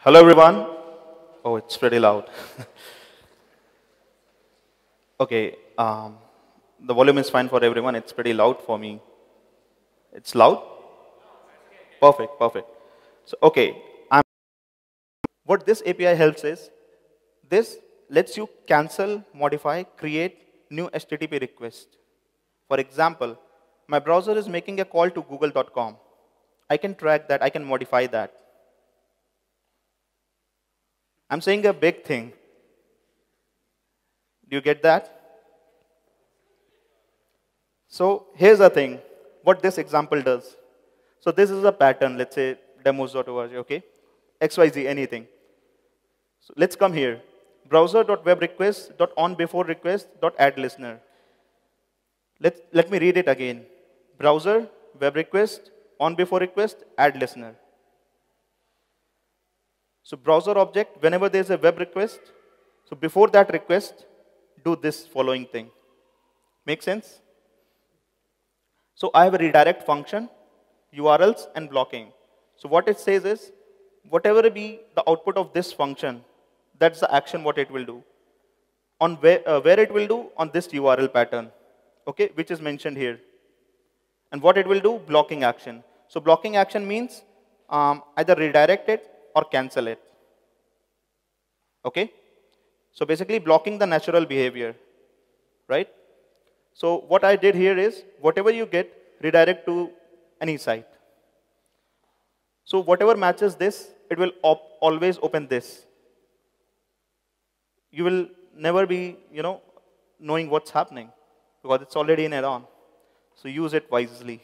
Hello, everyone. Oh, it's pretty loud. Okay, the volume is fine for everyone. It's pretty loud for me. It's loud? Perfect, perfect. So, okay, what this API helps is, this lets you cancel, modify, create new HTTP request. For example, my browser is making a call to google.com. I can track that, I can modify that. I'm saying a big thing. Do you get that? So here's the thing, what this example does. So this is a pattern, let's say demos.org, okay? XYZ, anything. So let's come here. Browser.webrequest.onBeforeRequest.addListener. Let me read it again. Browser, web request, on before request, add listener. So browser object, whenever there's a web request, so before that request, do this following thing. Make sense? So I have a redirect function, URLs, and blocking. So what it says is, whatever be the output of this function, that's the action what it will do. On where it will do? On this URL pattern, okay, which is mentioned here. And what it will do? Blocking action. So blocking action means either redirect it or cancel it. Okay? So basically blocking the natural behavior, right? So what I did here is, whatever you get, redirect to any site. So whatever matches this, it will always open this. You will never be, knowing what's happening, because it's already an add-on. So use it wisely.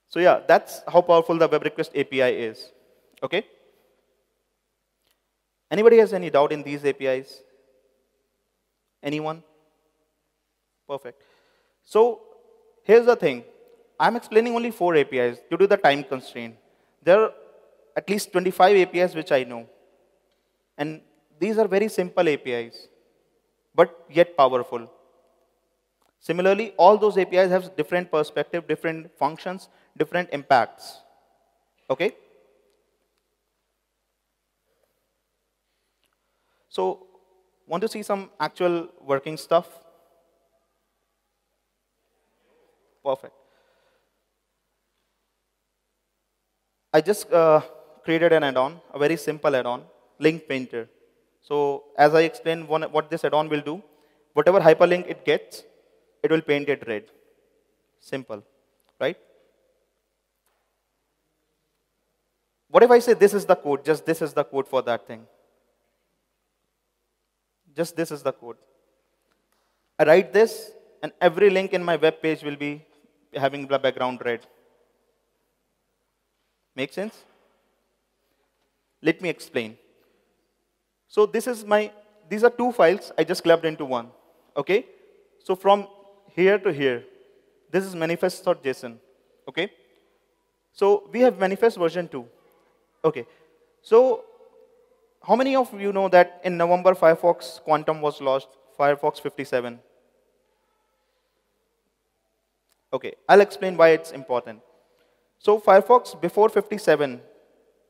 So yeah, that's how powerful the web request API is. Okay? Anybody has any doubt in these APIs? Anyone? Perfect. So here's the thing. I'm explaining only 4 APIs due to the time constraint. There are at least 25 APIs which I know. And these are very simple APIs, but yet powerful. Similarly, all those APIs have different perspective, different functions, different impacts. Okay? So, want to see some actual working stuff? Perfect. I just created an add-on, a very simple add-on, link painter. So as I explained what this add-on will do, whatever hyperlink it gets, it will paint it red. Simple, right? What if I say this is the code, just this is the code for that thing? Just this is the code. I write this, and every link in my web page will be having the background red. Make sense? Let me explain. So these are 2 files I just clubbed into one. Okay? So from here to here, this is manifest.json. Okay? So we have manifest version 2. Okay. So how many of you know that in November Firefox Quantum was launched, Firefox 57? Okay, I'll explain why it's important. So Firefox before 57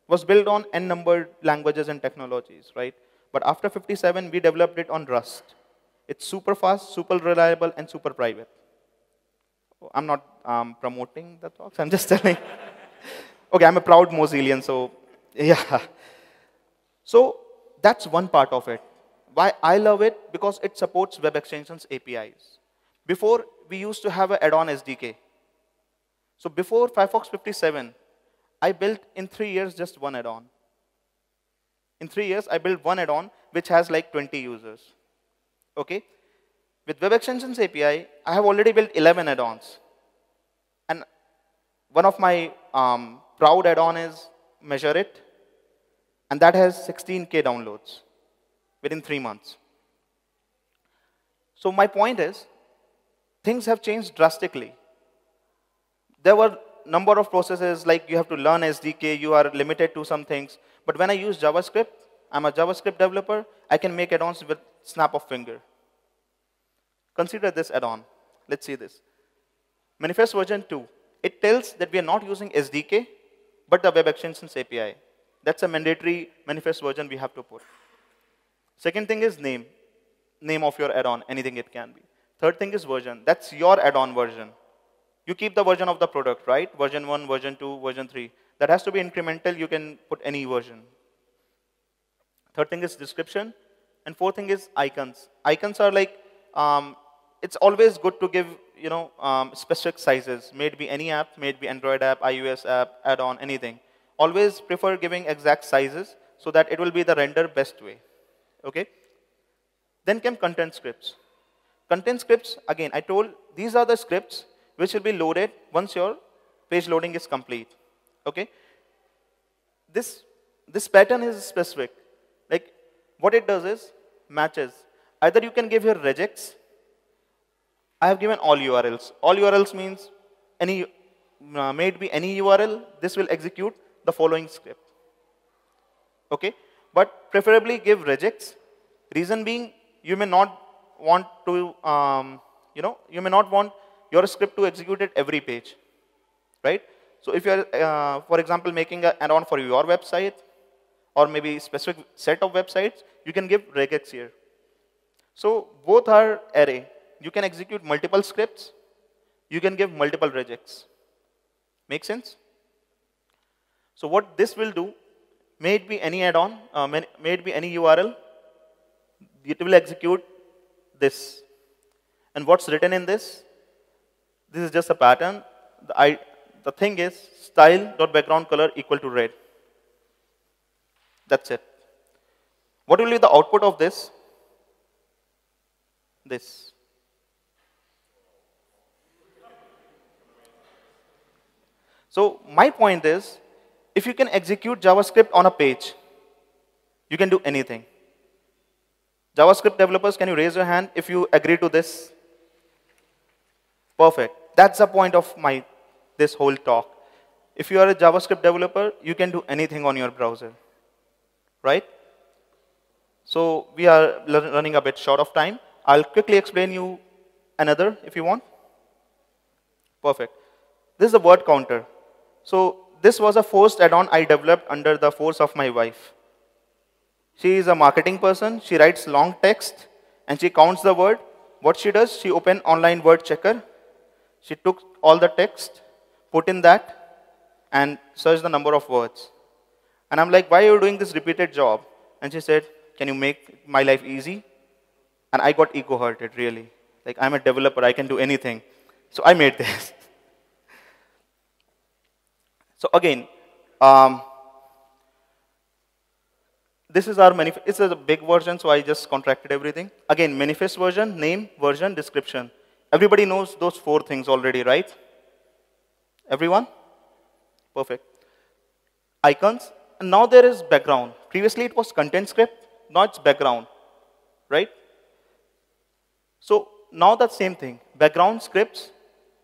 was built on n-numbered languages and technologies, right? But after 57, we developed it on Rust. It's super fast, super reliable, and super private. I'm not promoting the talks, I'm just telling. Okay, I'm a proud Mozillian, so yeah. So that's one part of it. Why I love it? Because it supports web extensions APIs. Before, we used to have an add-on SDK. So before Firefox 57, I built in 3 years just one add-on. In 3 years, I built one add-on which has like 20 users. Okay? With Web Extensions API, I have already built 11 add-ons. And one of my proud add-on is Measure It. And that has 16K downloads within 3 months. So my point is, things have changed drastically. There were number of processes, like you have to learn SDK, you are limited to some things. But when I use JavaScript, I'm a JavaScript developer, I can make add-ons with snap of finger. Consider this add-on. Let's see this. Manifest version 2. It tells that we are not using SDK, but the Web Extensions API. That's a mandatory manifest version we have to put. Second thing is name. Name of your add-on, anything it can be. Third thing is version. That's your add-on version. You keep the version of the product, right? Version 1, version 2, version 3. That has to be incremental. You can put any version. Third thing is description. And fourth thing is icons. Icons are like, it's always good to give specific sizes. May it be any app, may it be Android app, iOS app, add-on, anything. Always prefer giving exact sizes so that it will be the render best way. Okay? Then came content scripts. Content scripts, again, I told these are the scripts which will be loaded once your page loading is complete. Okay? This pattern is specific. Like, what it does is matches. Either you can give your regex. I have given all URLs. All URLs means any, may it be any URL, this will execute the following script. Okay? But preferably give regex. Reason being, you may not want to, you may not want your script to execute at every page, right? So if you're, for example, making an add-on for your website, or maybe specific set of websites, you can give regex here. So both are array. You can execute multiple scripts. You can give multiple regex. Make sense? So what this will do, may it be any add-on, may it be any URL, it will execute this. And what's written in this? This is just a pattern. The thing is style.background color equal to red. That's it. What will be the output of this? This. So my point is, if you can execute JavaScript on a page, you can do anything. JavaScript developers, can you raise your hand if you agree to this? Perfect. That's the point of this whole talk. If you are a JavaScript developer, you can do anything on your browser, right? So we are running a bit short of time. I'll quickly explain you another if you want. Perfect. This is a word counter. So this was a forced add-on I developed under the force of my wife. She is a marketing person. She writes long text and she counts the word. What she does, she opens online word checker. She took all the text, put in that, and searched the number of words. And I'm like, why are you doing this repeated job? And she said, can you make my life easy? And I got ego hurted, really. Like, I'm a developer, I can do anything. So I made this. So again, this is our manifest. It's a big version, so I just contracted everything. Again, manifest version, name, version, description. Everybody knows those 4 things already, right? Everyone? Perfect. Icons. And now there is background. Previously it was content script. Now it's background, right? So now the same thing. Background scripts,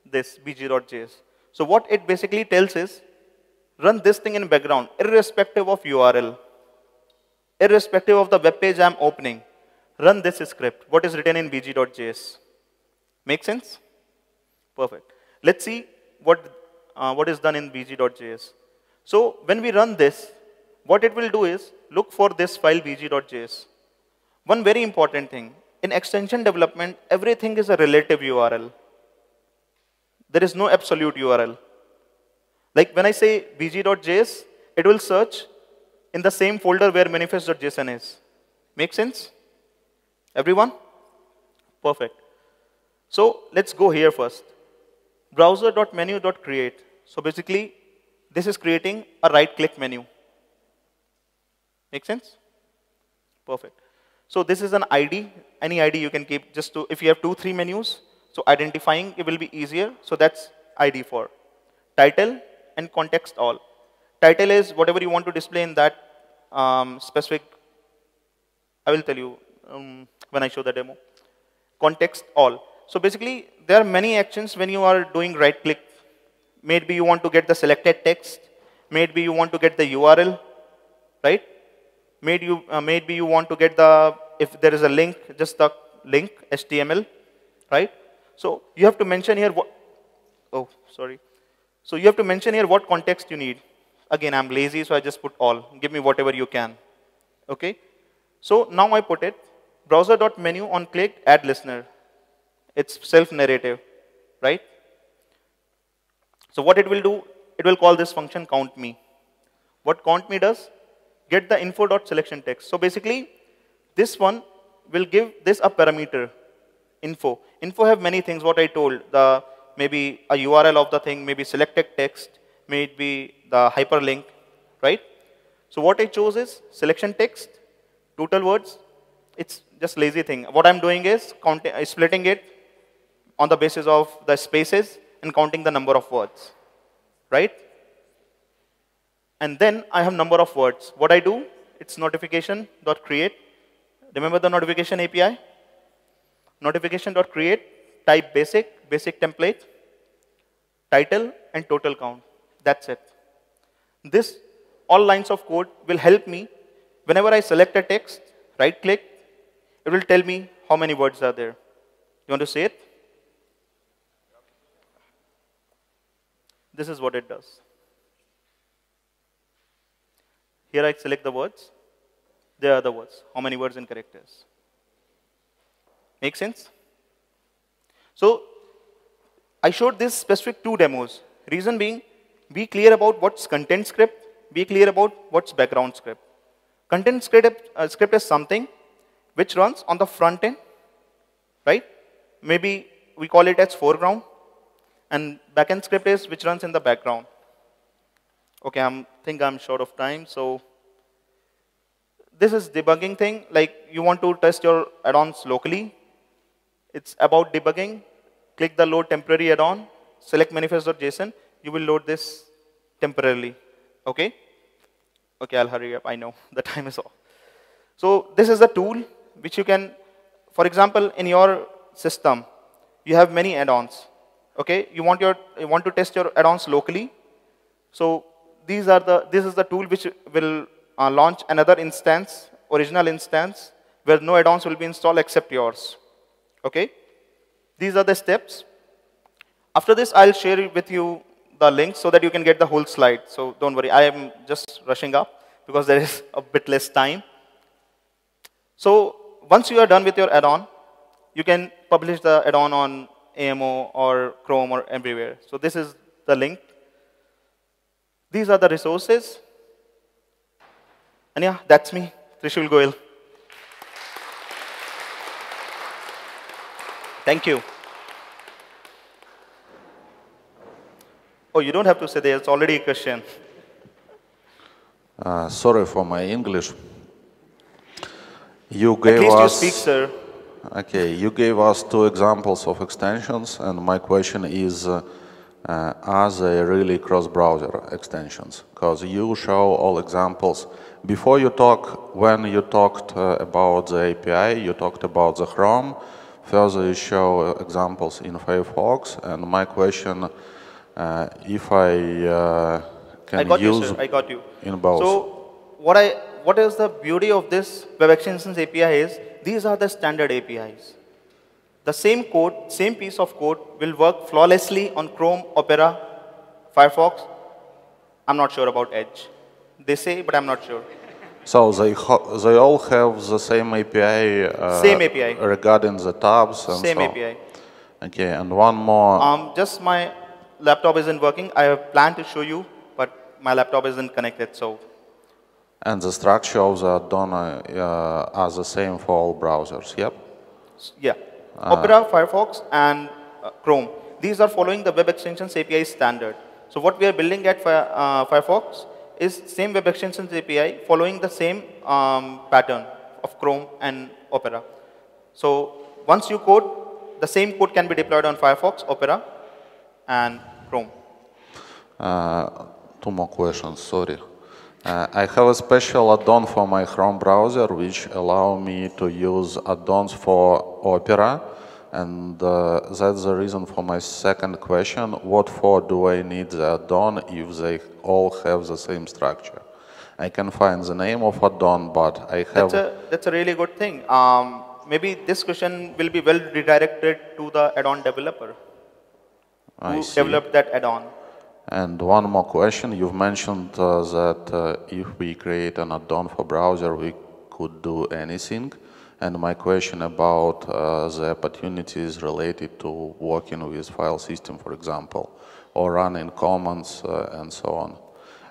this bg.js. So what it basically tells is, run this thing in background, irrespective of URL. Irrespective of the web page I'm opening, run this script, what is written in bg.js. Make sense? Perfect. Let's see what is done in bg.js. So when we run this, what it will do is, look for this file bg.js. One very important thing, in extension development, everything is a relative URL. There is no absolute URL. Like when I say bg.js, it will search in the same folder where manifest.json is. Make sense? Everyone? Perfect. So let's go here first. Browser.menu.create. So basically, this is creating a right-click menu. Make sense? Perfect. So this is an ID. Any ID you can keep just to, if you have 2, 3 menus, so identifying it will be easier. So that's ID for. Title and context all. Title is whatever you want to display in that specific, I will tell you when I show the demo. Context all. So basically, there are many actions when you are doing right click. Maybe you want to get the selected text. Maybe you want to get the URL, right? Maybe you want to get the, if there is a link, just the link, HTML, right? So you have to mention here what, oh, sorry. So you have to mention here what context you need. Again, I'm lazy, so I just put all. Give me whatever you can. Okay? So now I put it, browser.menu on click, add listener. It's self-narrative, right? So what it will do, it will call this function count me. What count me does, get the info.selection text. So basically, this one will give this a parameter, info. Info have many things, what I told, maybe a URL of the thing, maybe selected text, maybe the hyperlink, right? So what I chose is selection text, total words. It's just lazy thing. What I'm doing is splitting it on the basis of the spaces and counting the number of words, right? And then I have number of words. What I do, it's notification.create. Remember the notification API? Notification.create, type basic template, title, and total count. That's it. This, all lines of code will help me. Whenever I select a text, right click, it will tell me how many words are there. You want to see it? This is what it does. Here I select the words. There are the words. How many words and characters? Make sense? So I showed this specific 2 demos. Reason being, be clear about what's content script. Be clear about what's background script. Content script is something which runs on the front end, right? Maybe we call it as foreground. And backend script is which runs in the background. Okay, I think I'm short of time, so this is debugging thing. Like you want to test your add-ons locally. It's about debugging. Click the load temporary add-on, select manifest.json. You will load this temporarily. Okay? Okay, I'll hurry up. I know the time is off. So this is the tool which you can, for example, in your system, you have many add-ons. Okay, you want to test your add-ons locally. So this is the tool which will launch another instance, original instance, where no add-ons will be installed except yours. Okay, these are the steps. After this, I'll share with you the link so that you can get the whole slide. So don't worry, I am just rushing up because there is a bit less time. So once you are done with your add-on, you can publish the add-on on AMO or Chrome or everywhere. So this is the link. These are the resources. And yeah, that's me, Trishul Goyal. Thank you. Oh, you don't have to say there's already a question. Sorry for my English. You gave At least us, you speak, sir. Okay, you gave us 2 examples of extensions, and my question is, are they really cross-browser extensions? Because you show all examples. Before you talk, when you talked about the API, you talked about the Chrome. Further, you show examples in Firefox. And my question, if I can use I got you. in both. So what is the beauty of this Web Extensions API is, these are the standard APIs. The same code, same piece of code will work flawlessly on Chrome, Opera, Firefox. I'm not sure about Edge. They say, but I'm not sure. So they all have the same API, same API regarding the tabs and same so. API. Okay, and one more. Just my laptop isn't working. I have planned to show you, but my laptop isn't connected, so. And the structure of the add-on are the same for all browsers, yep? Yeah. Opera, Firefox, and Chrome. These are following the Web Extensions API standard. So what we are building at Firefox is same Web Extensions API following the same pattern of Chrome and Opera. So once you code, the same code can be deployed on Firefox, Opera, and Chrome. 2 more questions, sorry. I have a special add-on for my Chrome browser which allow me to use add-ons for Opera, and that's the reason for my second question. What for do I need the add-on if they all have the same structure? I can find the name of add-on, but I have... That's a really good thing. Maybe this question will be well redirected to the add-on developer who developed that add-on. And one more question. You've mentioned that if we create an add-on for browser, we could do anything. And my question about the opportunities related to working with file system, for example, or running commands and so on.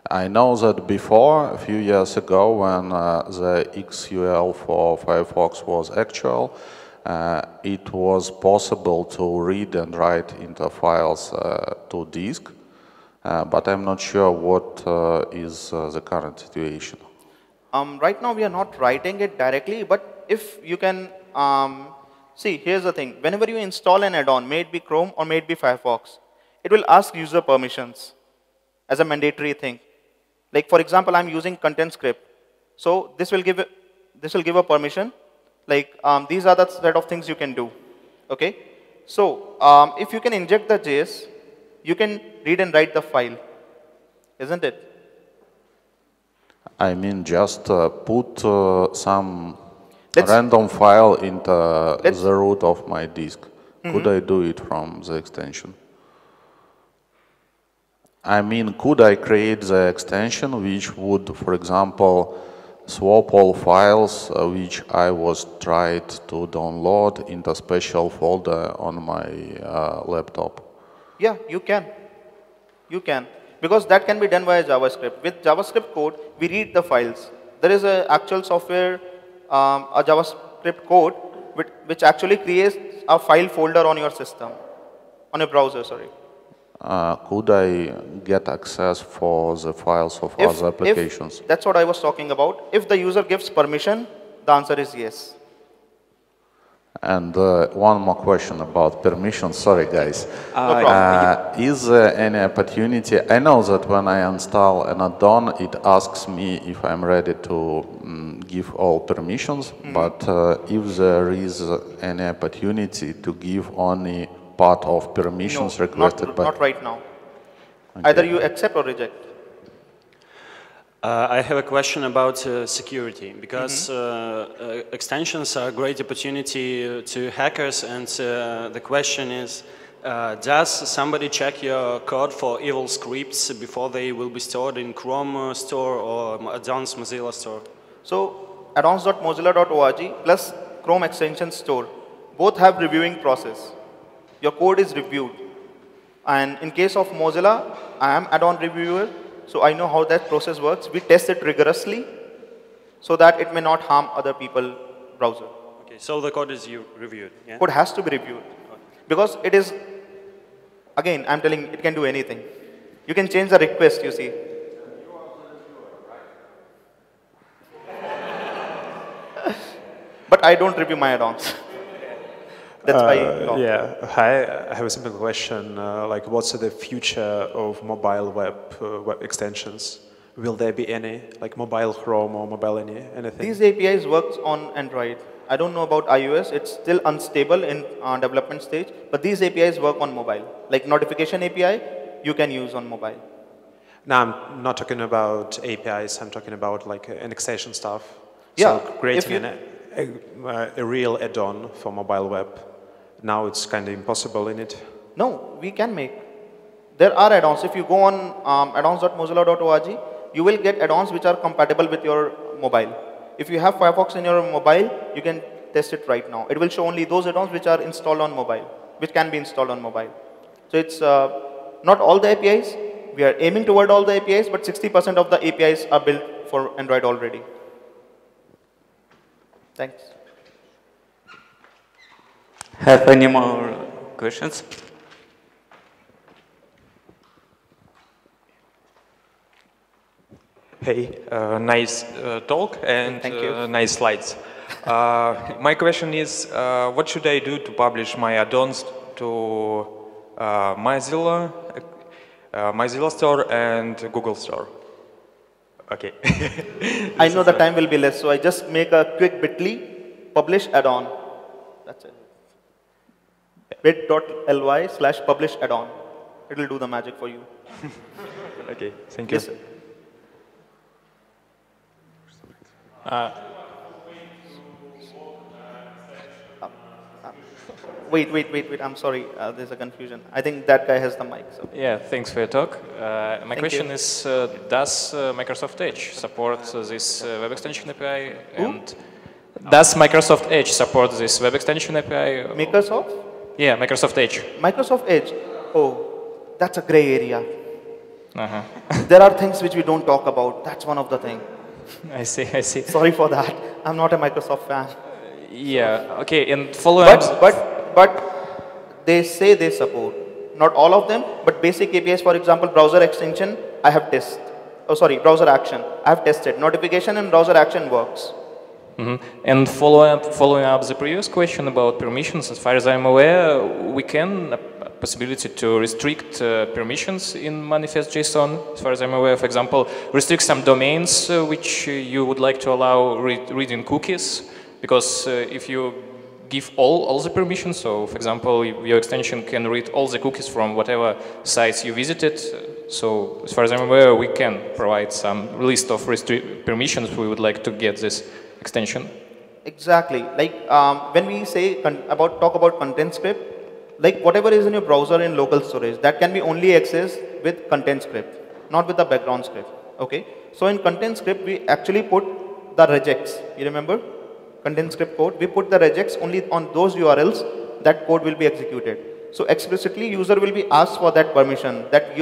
I know that before, a few years ago, when the XUL for Firefox was actual, it was possible to read and write into files to disk, but I'm not sure what is the current situation. Right now, we are not writing it directly, but if you can see, here's the thing. Whenever you install an add-on, may it be Chrome or may it be Firefox, it will ask user permissions as a mandatory thing. Like, for example, I'm using content script. So this will give a permission. Like, these are the set of things you can do. Okay? So if you can inject the JS, you can read and write the file, isn't it? I mean, just put some random file into the root of my disk. Could I do it from the extension? I mean, could I create the extension which would, for example, swap all files which I was tried to download into a special folder on my laptop? Yeah, you can. You can. Because that can be done via JavaScript. With JavaScript code, we read the files. There is an actual software, a JavaScript code, which actually creates a file folder on your system, on your browser, sorry. Could I get access for the files of other applications? That's what I was talking about. If the user gives permission, the answer is yes. And one more question about permission. Sorry, guys. No problem. Is there any opportunity? I know that when I install an add-on, it asks me if I'm ready to give all permissions. But if there is any opportunity to give only part of permissions requested by... not right now. Okay. Either you accept or reject. I have a question about security, because extensions are a great opportunity to hackers, and the question is, does somebody check your code for evil scripts before they will be stored in Chrome store or add-ons Mozilla store? So addons.mozilla.org plus Chrome extension store both have reviewing process. Your code is reviewed. And in case of Mozilla, I am add-on reviewer, so I know how that process works. We test it rigorously so that it may not harm other people's browser. Okay, so the code is reviewed, yeah? Code has to be reviewed. Because it is, again, I'm telling you, it can do anything. You can change the request, you see. But I don't review my add-ons. That's why. Yeah. Hi. I have a simple question. Like, what's the future of mobile web extensions? Will there be any, like mobile Chrome or mobile anything? These APIs work on Android. I don't know about iOS. It's still unstable in development stage. But these APIs work on mobile. Like notification API, you can use on mobile. No, I'm not talking about APIs. I'm talking about like annexation stuff. Yeah. So creating a real add-on for mobile web. Now it's kind of impossible in it. No, we can make. There are add-ons. If you go on addons.mozilla.org, you will get add-ons which are compatible with your mobile. If you have Firefox in your mobile, you can test it right now. It will show only those add-ons which are installed on mobile, which can be installed on mobile. So it's not all the APIs. We are aiming toward all the APIs, but 60% of the APIs are built for Android already. Thanks. Have any more questions? Hey, nice talk and nice slides. My question is, what should I do to publish my add-ons to Mozilla Store and Google Store? Okay. I know the time will be less, so I just make a quick bit.ly, publish add-on. That's it. bit.ly/publish add-on. It will do the magic for you. Okay, thank you. Yes, sir. Wait. I'm sorry. There's a confusion. I think that guy has the mic. So. Yeah, thanks for your talk. My question is, does Microsoft Edge support this web extension API? And does Microsoft Edge support this web extension API? Microsoft? Yeah, Microsoft Edge. Microsoft Edge. Oh, that's a gray area. There are things which we don't talk about. That's one of the things. I see, I see. Sorry for that. I'm not a Microsoft fan. Yeah, okay, and following but they say they support. Not all of them, but basic APIs, for example, browser extension, I have tested. Oh, sorry, browser action. I have tested. Notification and browser action works. And following up the previous question about permissions, as far as I'm aware, we can possibility to restrict permissions in manifest.json. As far as I'm aware, for example, restrict some domains which you would like to allow reading cookies, because if you give all the permissions, so for example, your extension can read all the cookies from whatever sites you visited. So as far as I'm aware, we can provide some list of permissions we would like to get this extension. Exactly. Like when we say talk about content script, like whatever is in your browser in local storage, that can be only accessed with content script, not with the background script. Okay. So in content script, we actually put the regex. You remember? Content script code. We put the regex only on those URLs that code will be executed. So explicitly, user will be asked for that permission that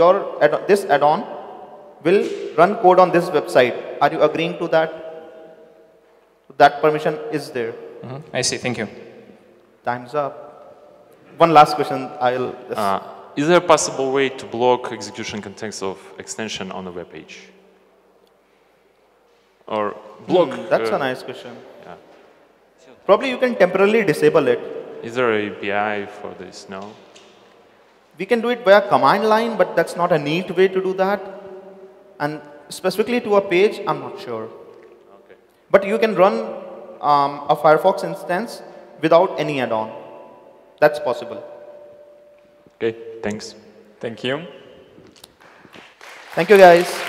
this add-on will run code on this website. Are you agreeing to that? That permission is there. I see. Thank you. Time's up. One last question. Is there a possible way to block execution context of extension on a web page? Or block? That's a nice question. Yeah. Probably you can temporarily disable it. Is there an API for this? No. We can do it via command line, but that's not a neat way to do that. And specifically to a page, I'm not sure. Okay. But you can run a Firefox instance without any add-on. That's possible. Okay, thanks. Thank you. Thank you, guys.